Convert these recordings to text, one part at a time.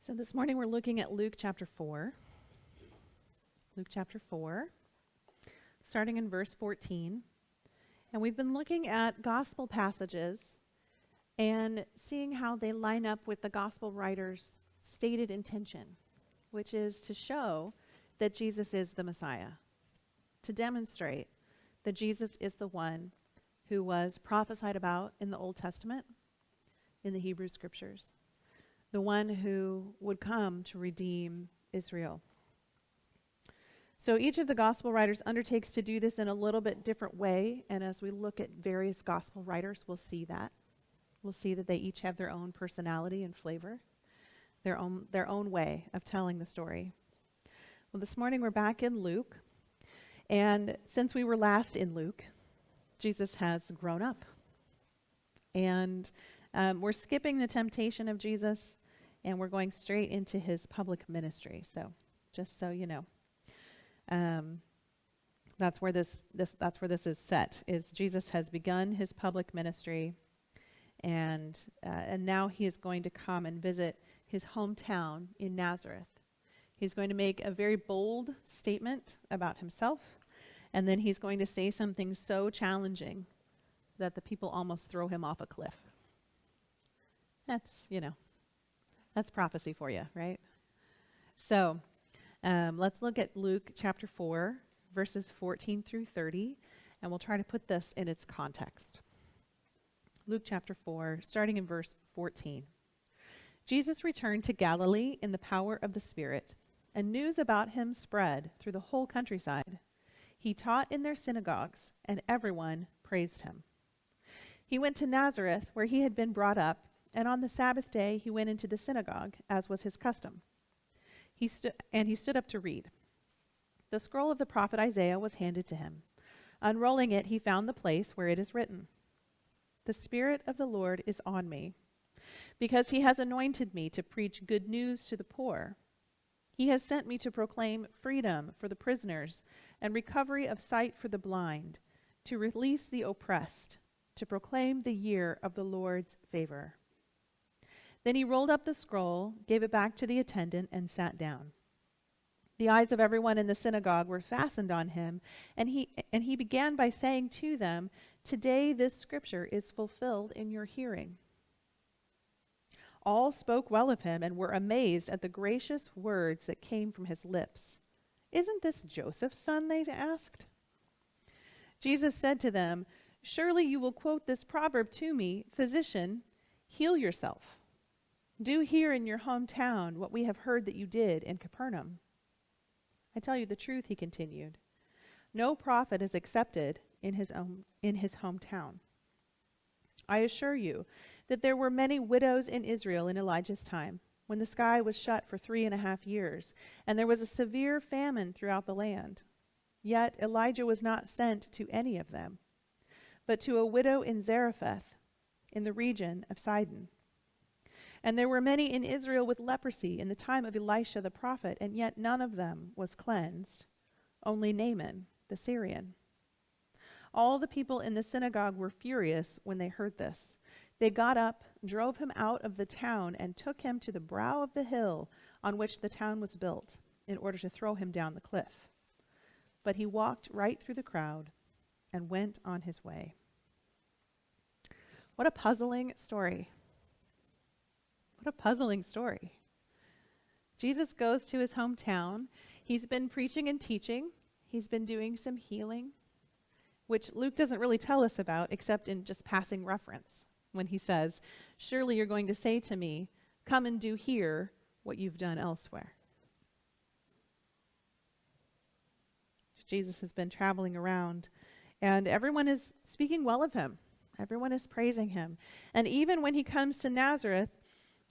So this morning we're looking at Luke chapter 4. Luke chapter 4, starting in verse 14. And we've been looking at gospel passages and seeing how they line up with the gospel writer's stated intention, which is to show that Jesus is the Messiah, to demonstrate that Jesus is the one who was prophesied about in the Old Testament, in the Hebrew Scriptures, the one who would come to redeem Israel. So each of the gospel writers undertakes to do this in a little bit different way, and as we look at various gospel writers, we'll see that. We'll see that they each have their own personality and flavor, their own way of telling the story. Well, this morning we're back in Luke, and since we were last in Luke, Jesus has grown up. And we're skipping the temptation of Jesus, and we're going straight into his public ministry. So, just so you know, that's where this is set. Is Jesus has begun his public ministry, and now he is going to come and visit his hometown in Nazareth. He's going to make a very bold statement about himself, and then he's going to say something so challenging that the people almost throw him off a cliff. That's prophecy for you, right? So let's look at Luke chapter 4, verses 14 through 30, and we'll try to put this in its context. Luke chapter 4, starting in verse 14. Jesus returned to Galilee in the power of the Spirit, and news about him spread through the whole countryside. He taught in their synagogues, and everyone praised him. He went to Nazareth, where he had been brought up, and on the Sabbath day he went into the synagogue, as was his custom. He stood up to read. The scroll of the prophet Isaiah was handed to him. Unrolling it, he found the place where it is written, "The Spirit of the Lord is on me, because he has anointed me to preach good news to the poor. He has sent me to proclaim freedom for the prisoners and recovery of sight for the blind, to release the oppressed, to proclaim the year of the Lord's favor." Then he rolled up the scroll, gave it back to the attendant, and sat down. The eyes of everyone in the synagogue were fastened on him, and he began by saying to them, "Today this scripture is fulfilled in your hearing." All spoke well of him and were amazed at the gracious words that came from his lips. "Isn't this Joseph's son?" they asked. Jesus said to them, "Surely you will quote this proverb to me, 'Physician, heal yourself. Do here in your hometown what we have heard that you did in Capernaum.' I tell you the truth," he continued. "No prophet is accepted in his hometown. I assure you that there were many widows in Israel in Elijah's time, when the sky was shut for 3.5 years, and there was a severe famine throughout the land. Yet Elijah was not sent to any of them, but to a widow in Zarephath, in the region of Sidon. And there were many in Israel with leprosy in the time of Elisha the prophet, and yet none of them was cleansed, only Naaman the Syrian." All the people in the synagogue were furious when they heard this. They got up, drove him out of the town, and took him to the brow of the hill on which the town was built, in order to throw him down the cliff. But he walked right through the crowd and went on his way. What a puzzling story. What a puzzling story. Jesus goes to his hometown. He's been preaching and teaching. He's been doing some healing, which Luke doesn't really tell us about except in just passing reference when he says, "Surely you're going to say to me, 'Come and do here what you've done elsewhere.'" Jesus has been traveling around, and everyone is speaking well of him. Everyone is praising him. And even when he comes to Nazareth,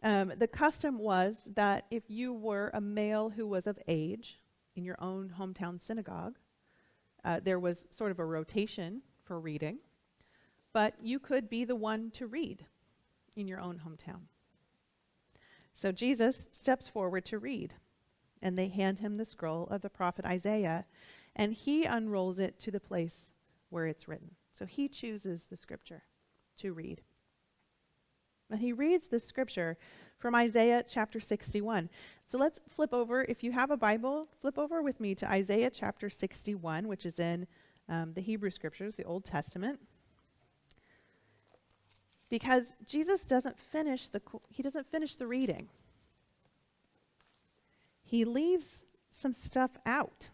the custom was that if you were a male who was of age in your own hometown synagogue, there was sort of a rotation for reading, but you could be the one to read in your own hometown. So Jesus steps forward to read, and they hand him the scroll of the prophet Isaiah, and he unrolls it to the place where it's written. So he chooses the scripture to read. And he reads the scripture from Isaiah chapter 61. So let's flip over. If you have a Bible, flip over with me to Isaiah chapter 61, which is in the Hebrew Scriptures, the Old Testament. Because Jesus doesn't finish the reading. He leaves some stuff out.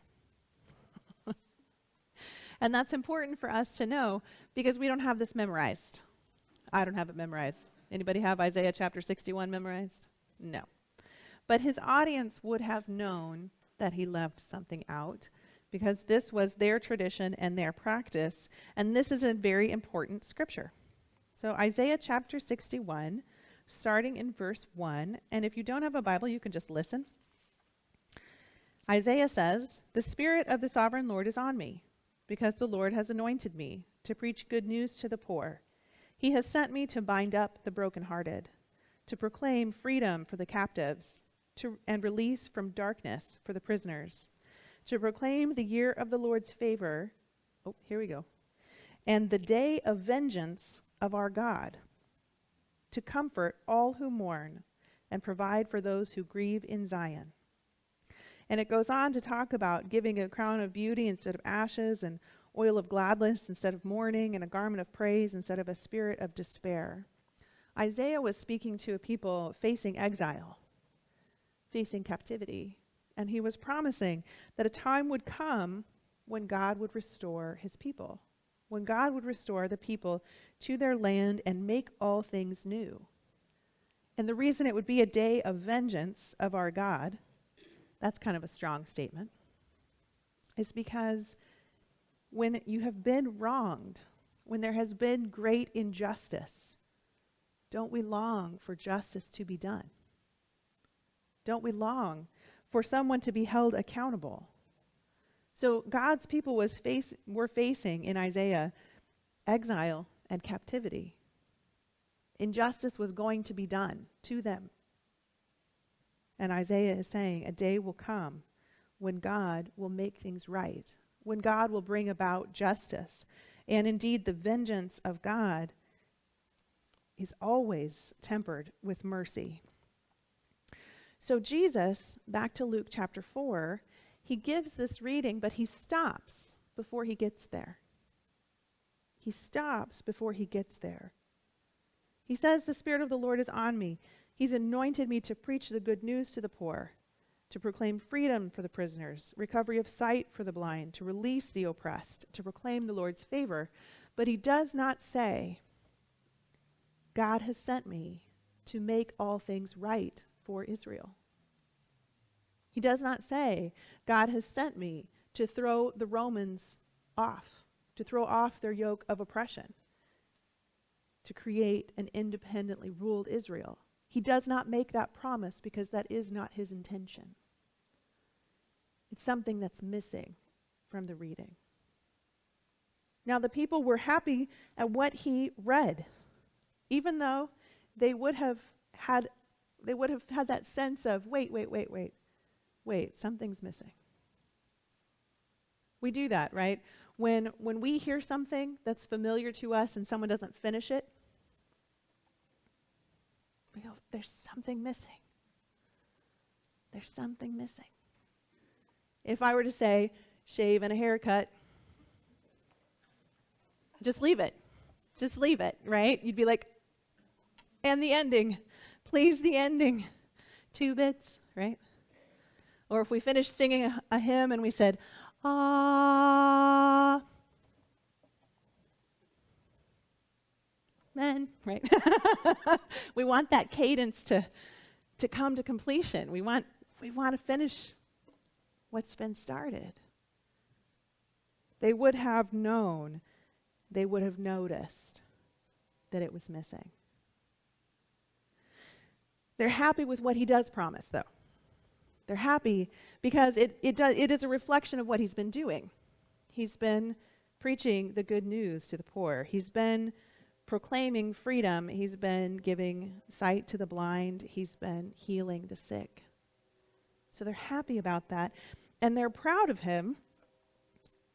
And that's important for us to know because we don't have this memorized. I don't have it memorized. Anybody have Isaiah chapter 61 memorized? No. But his audience would have known that he left something out because this was their tradition and their practice, and this is a very important scripture. So Isaiah chapter 61, starting in verse 1, and if you don't have a Bible, you can just listen. Isaiah says, "The Spirit of the Sovereign Lord is on me, because the Lord has anointed me to preach good news to the poor. He has sent me to bind up the brokenhearted, to proclaim freedom for the captives, and release from darkness for the prisoners, to proclaim the year of the Lord's favor," oh, here we go, "and the day of vengeance of our God, to comfort all who mourn and provide for those who grieve in Zion." And it goes on to talk about giving a crown of beauty instead of ashes, and oil of gladness instead of mourning, and a garment of praise instead of a spirit of despair. Isaiah was speaking to a people facing exile, facing captivity, and he was promising that a time would come when God would restore his people, when God would restore the people to their land and make all things new. And the reason it would be a day of vengeance of our God, that's kind of a strong statement, is because when you have been wronged, when there has been great injustice, don't we long for justice to be done? Don't we long for someone to be held accountable? So God's people were facing in Isaiah exile and captivity. Injustice was going to be done to them. And Isaiah is saying a day will come when God will make things right, when God will bring about justice. And indeed, the vengeance of God is always tempered with mercy. So Jesus, back to Luke chapter 4, he gives this reading, but he stops before he gets there. He stops before he gets there. He says, "The Spirit of the Lord is on me. He's anointed me to preach the good news to the poor, to proclaim freedom for the prisoners, recovery of sight for the blind, to release the oppressed, to proclaim the Lord's favor." But he does not say, "God has sent me to make all things right for Israel." He does not say, "God has sent me to throw the Romans off, to throw off their yoke of oppression, to create an independently ruled Israel." He does not make that promise because that is not his intention. It's something that's missing from the reading. Now the people were happy at what he read, even though they would have had that sense of, wait, something's missing. We do that, right? When we hear something that's familiar to us and someone doesn't finish it, we go, there's something missing. There's something missing. If I were to say, shave and a haircut, just leave it. Just leave it, right? You'd be like, and the ending. Please, the ending. 2 bits, right? Or if we finished singing a hymn and we said, "Ah, men," right? We want that cadence to come to completion. We want to finish what's been started. They would have known, they would have noticed that it was missing. They're happy with what he does promise, though. They're happy because it is a reflection of what he's been doing. He's been preaching the good news to the poor. He's been proclaiming freedom. He's been giving sight to the blind. He's been healing the sick. So they're happy about that. And they're proud of him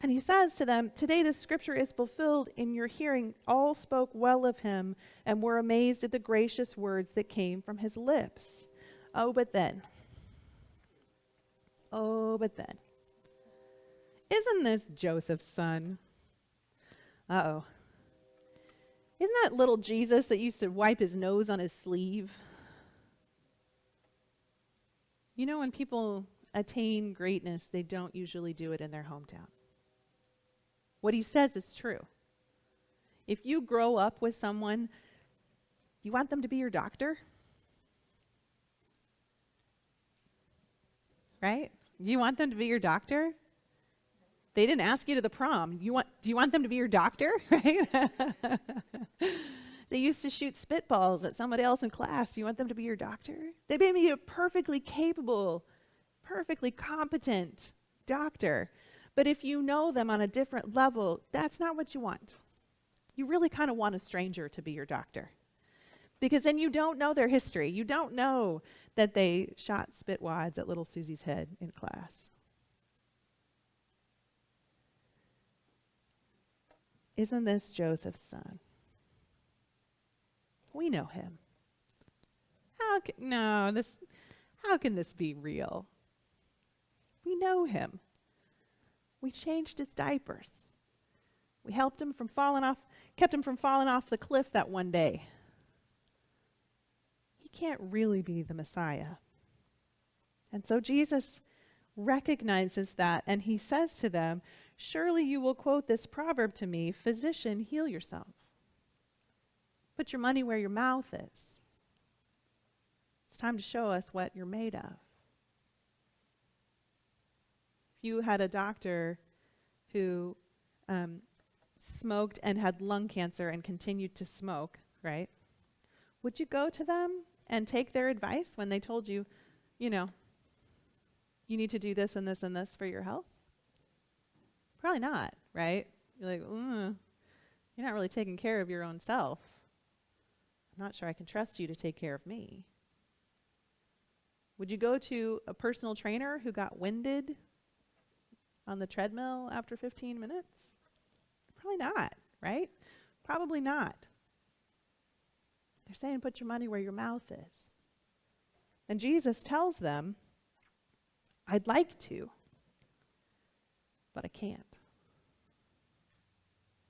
And he says to them, "Today this scripture is fulfilled in your hearing. All spoke well of him and were amazed at the gracious words that came from his lips." Oh, but then. Oh, but then. Isn't this Joseph's son? Uh-oh. Isn't that little Jesus that used to wipe his nose on his sleeve? You know, when people attain greatness, they don't usually do it in their hometown. What he says is true. If you grow up with someone, you want them to be your doctor? Right? You want them to be your doctor? They didn't ask you to the prom. Do you want them to be your doctor? Right? They used to shoot spitballs at somebody else in class. You want them to be your doctor? They may be a perfectly capable, perfectly competent doctor. But if you know them on a different level, that's not what you want. You really kind of want a stranger to be your doctor. Because then you don't know their history. You don't know that they shot spit wads at little Susie's head in class. Isn't this Joseph's son? We know him. How can this be real? We know him. We changed his diapers. We helped him from kept him from falling off the cliff that one day. He can't really be the Messiah. And so Jesus recognizes that, and he says to them, "Surely you will quote this proverb to me, 'Physician, heal yourself.' Put your money where your mouth is. It's time to show us what you're made of." If you had a doctor who smoked and had lung cancer and continued to smoke, right? Would you go to them and take their advice when they told you, you need to do this and this and this for your health? Probably not, right? You're like, you're not really taking care of your own self. I'm not sure I can trust you to take care of me. Would you go to a personal trainer who got winded on the treadmill after 15 minutes? Probably not, right? Probably not. They're saying put your money where your mouth is. And Jesus tells them, "I'd like to, but I can't."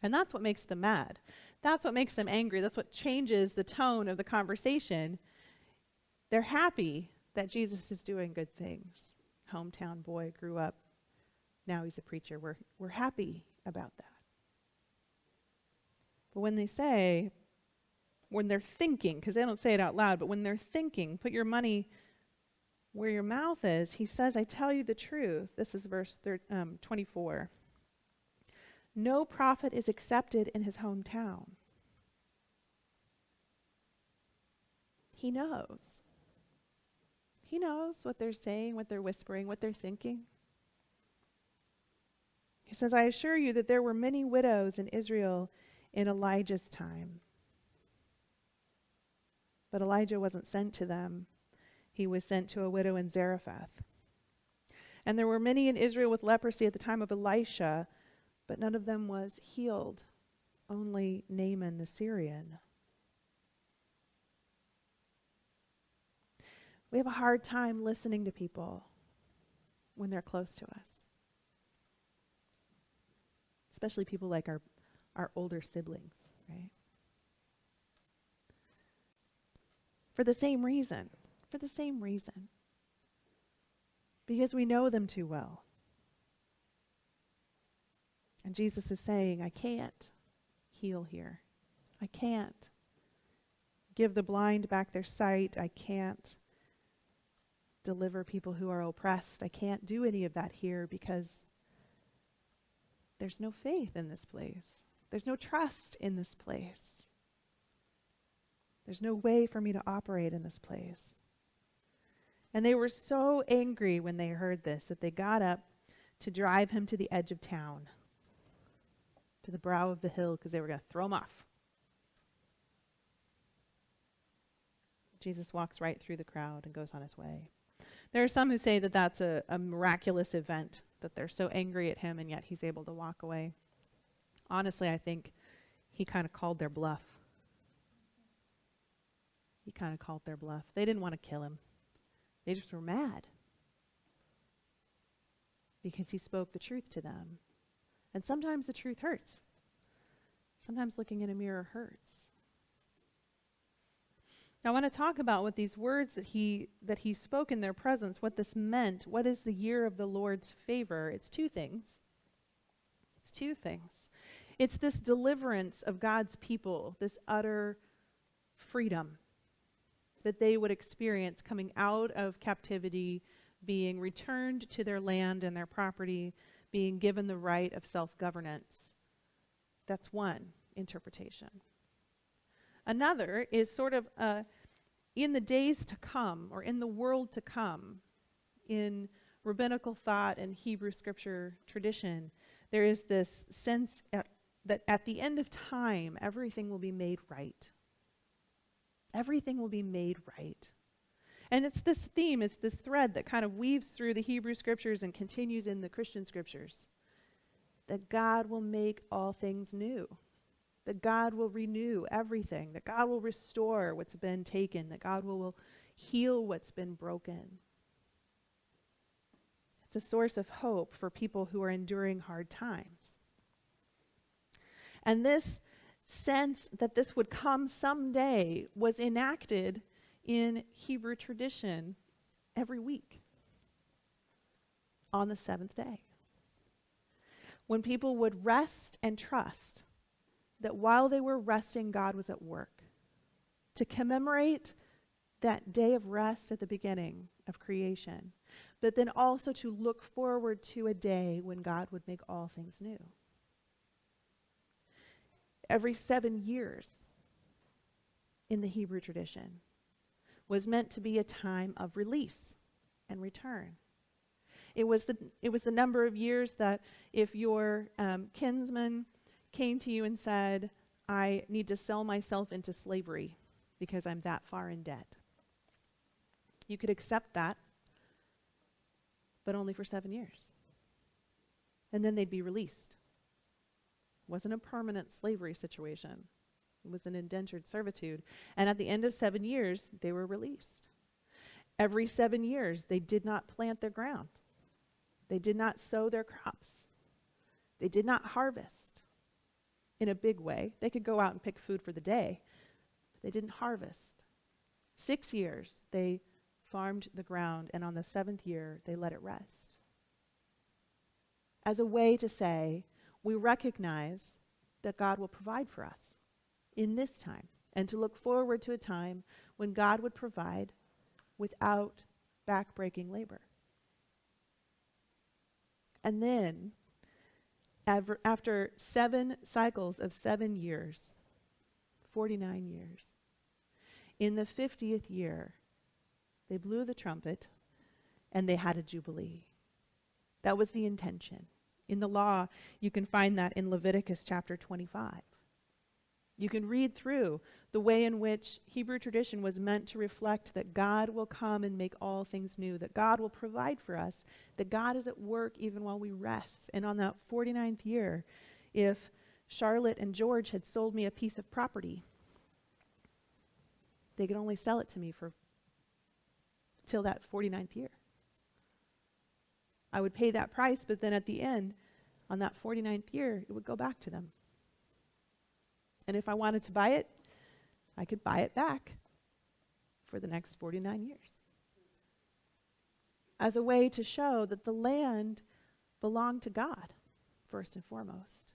And that's what makes them mad. That's what makes them angry. That's what changes the tone of the conversation. They're happy that Jesus is doing good things. Hometown boy, grew up, now he's a preacher. We're happy about that. But when they're thinking, because they don't say it out loud, but when they're thinking, put your money where your mouth is, he says, "I tell you the truth." This is verse 24. "No prophet is accepted in his hometown." He knows. He knows what they're saying, what they're whispering, what they're thinking. He says, "I assure you that there were many widows in Israel in Elijah's time. But Elijah wasn't sent to them. He was sent to a widow in Zarephath. And there were many in Israel with leprosy at the time of Elisha, but none of them was healed, only Naaman the Syrian." We have a hard time listening to people when they're close to us, especially people like our older siblings, right? For the same reason. Because we know them too well. And Jesus is saying, "I can't heal here. I can't give the blind back their sight. I can't deliver people who are oppressed. I can't do any of that here because there's no faith in this place. There's no trust in this place. There's no way for me to operate in this place." And they were so angry when they heard this that they got up to drive him to the edge of town, to the brow of the hill, because they were going to throw him off. Jesus walks right through the crowd and goes on his way. There are some who say that that's a miraculous event that they're so angry at him and yet he's able to walk away. Honestly, I think he kind of called their bluff. He kind of called their bluff. They didn't want to kill him. They just were mad because he spoke the truth to them. And sometimes the truth hurts. Sometimes looking in a mirror hurts. Now, I want to talk about what these words that he spoke in their presence, what this meant. What is the year of the Lord's favor? It's two things. It's two things. It's this deliverance of God's people, this utter freedom that they would experience coming out of captivity, being returned to their land and their property, being given the right of self-governance. That's one interpretation. Another is sort of in the days to come, or in the world to come, in rabbinical thought and Hebrew scripture tradition, there is this sense that at the end of time, everything will be made right. Everything will be made right. And it's this theme, it's this thread that kind of weaves through the Hebrew scriptures and continues in the Christian scriptures. That God will make all things new. That God will renew everything. That God will restore what's been taken. That God will heal what's been broken. It's a source of hope for people who are enduring hard times. And this sense that this would come someday was enacted in Hebrew tradition every week on the seventh day. When people would rest and trust that while they were resting, God was at work. To commemorate that day of rest at the beginning of creation, but then also to look forward to a day when God would make all things new. Every 7 years in the Hebrew tradition was meant to be a time of release and return. It was the number of years that if your kinsman came to you and said, I need to sell myself into slavery because I'm that far in debt, you could accept that, but only for 7 years. And then they'd be released. It wasn't a permanent slavery situation. It was an indentured servitude. And at the end of 7 years, they were released. Every 7 years, they did not plant their ground. They did not sow their crops. They did not harvest in a big way. They could go out and pick food for the day, but they didn't harvest. 6 years, they farmed the ground, and on the 7th year, they let it rest. As a way to say, we recognize that God will provide for us in this time, and to look forward to a time when God would provide without back-breaking labor. And then, after 7 cycles of 7 years, 49 years, in the 50th year, they blew the trumpet and they had a jubilee. That was the intention. In the law, you can find that in Leviticus chapter 25. You can read through the way in which Hebrew tradition was meant to reflect that God will come and make all things new, that God will provide for us, that God is at work even while we rest. And on that 49th year, if Charlotte and George had sold me a piece of property, they could only sell it to me for till that 49th year. I would pay that price, but then at the end, on that 49th year, it would go back to them. And if I wanted to buy it, I could buy it back for the next 49 years. As a way to show that the land belonged to God, first and foremost.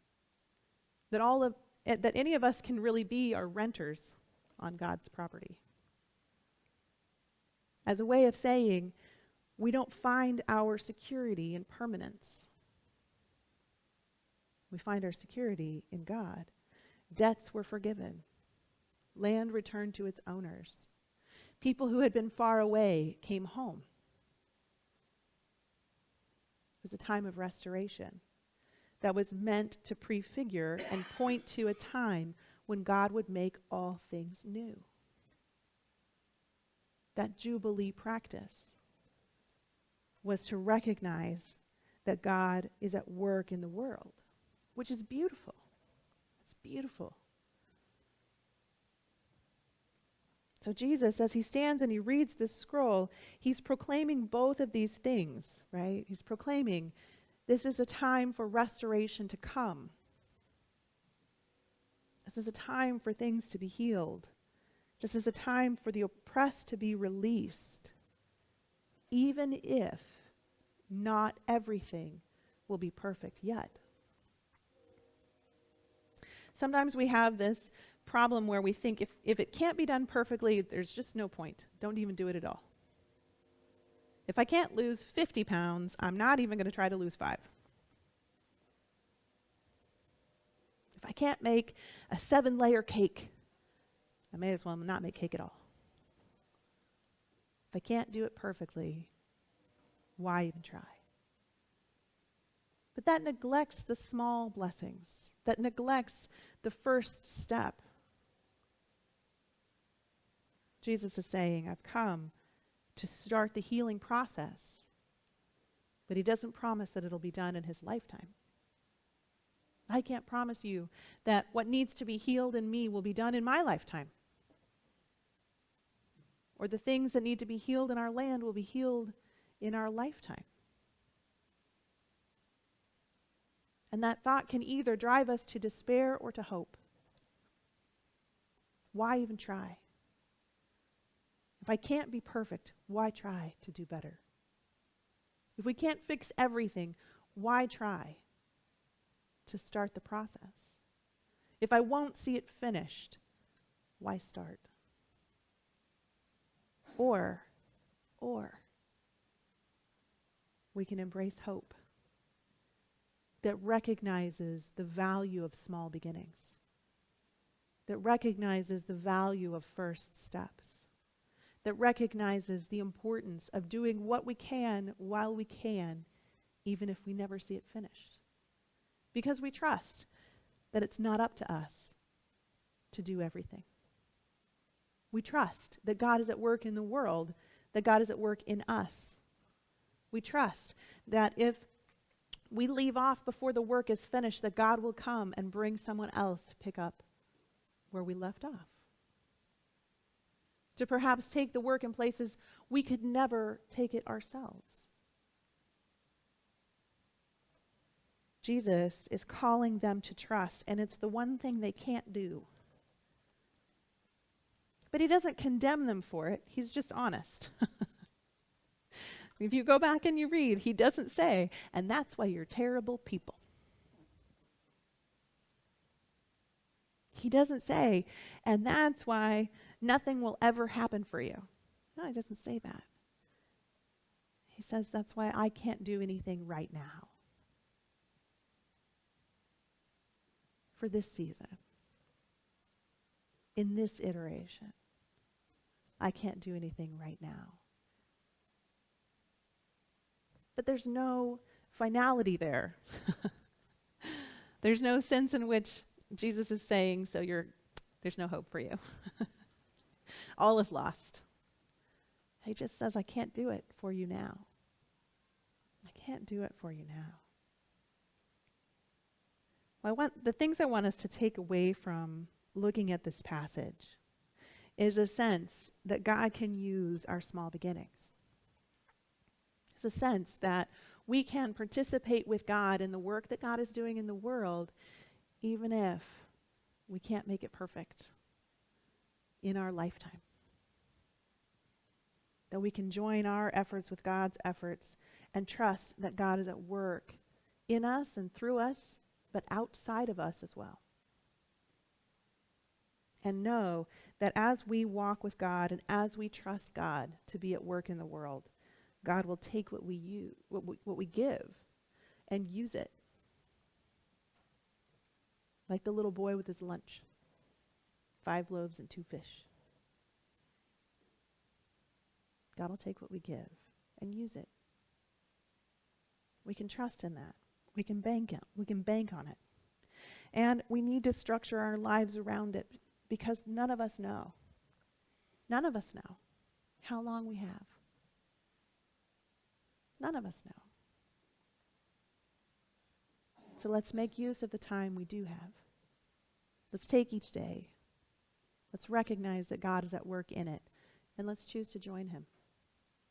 That any of us can really be our renters on God's property. As a way of saying, we don't find our security in permanence. We find our security in God. Debts were forgiven. Land returned to its owners. People who had been far away came home. It was a time of restoration that was meant to prefigure and point to a time when God would make all things new. That Jubilee practice was to recognize that God is at work in the world, which is beautiful. It's beautiful. So Jesus, as he stands and he reads this scroll, he's proclaiming both of these things, right? He's proclaiming this is a time for restoration to come. This is a time for things to be healed. This is a time for the oppressed to be released, even if not everything will be perfect yet. Sometimes we have this problem where we think if it can't be done perfectly, there's just no point. Don't even do it at all. If I can't lose 50 pounds, I'm not even going to try to lose 5. If I can't make a 7-layer cake, I may as well not make cake at all. If I can't do it perfectly, why even try? But that neglects the small blessings. That neglects the first step. Jesus is saying, I've come to start the healing process, but he doesn't promise that it'll be done in his lifetime. I can't promise you that what needs to be healed in me will be done in my lifetime, or the things that need to be healed in our land will be healed in our lifetime. And that thought can either drive us to despair or to hope. Why even try? If I can't be perfect, why try to do better? If we can't fix everything, why try to start the process? If I won't see it finished, why start? Or we can embrace hope that recognizes the value of small beginnings, that recognizes the value of first steps, that recognizes the importance of doing what we can while we can, even if we never see it finished. Because we trust that it's not up to us to do everything. We trust that God is at work in the world, that God is at work in us. We trust that if we leave off before the work is finished, that God will come and bring someone else to pick up where we left off. To perhaps take the work in places we could never take it ourselves. Jesus is calling them to trust, and it's the one thing they can't do. But he doesn't condemn them for it. He's just honest. If you go back and you read, he doesn't say, and that's why you're terrible people. He doesn't say, and that's why nothing will ever happen for you. No, he doesn't say that. He says, that's why I can't do anything right now. For this season. In this iteration. I can't do anything right now. But there's no finality there. There's no sense in which Jesus is saying, so there's no hope for you. All is lost. He just says, I can't do it for you now. I can't do it for you now. The things I want us to take away from looking at this passage is a sense that God can use our small beginnings. It's a sense that we can participate with God in the work that God is doing in the world, even if we can't make it perfect in our lifetime. That we can join our efforts with God's efforts and trust that God is at work in us and through us, but outside of us as well. And know that as we walk with God and as we trust God to be at work in the world, God will take what we give and use it. Like the little boy with his lunch. 5 loaves and 2 fish. God will take what we give and use it. We can trust in that. We can bank on it. And we need to structure our lives around it because none of us know. None of us know how long we have. None of us know. So let's make use of the time we do have. Let's take each day. Let's recognize that God is at work in it. And let's choose to join him.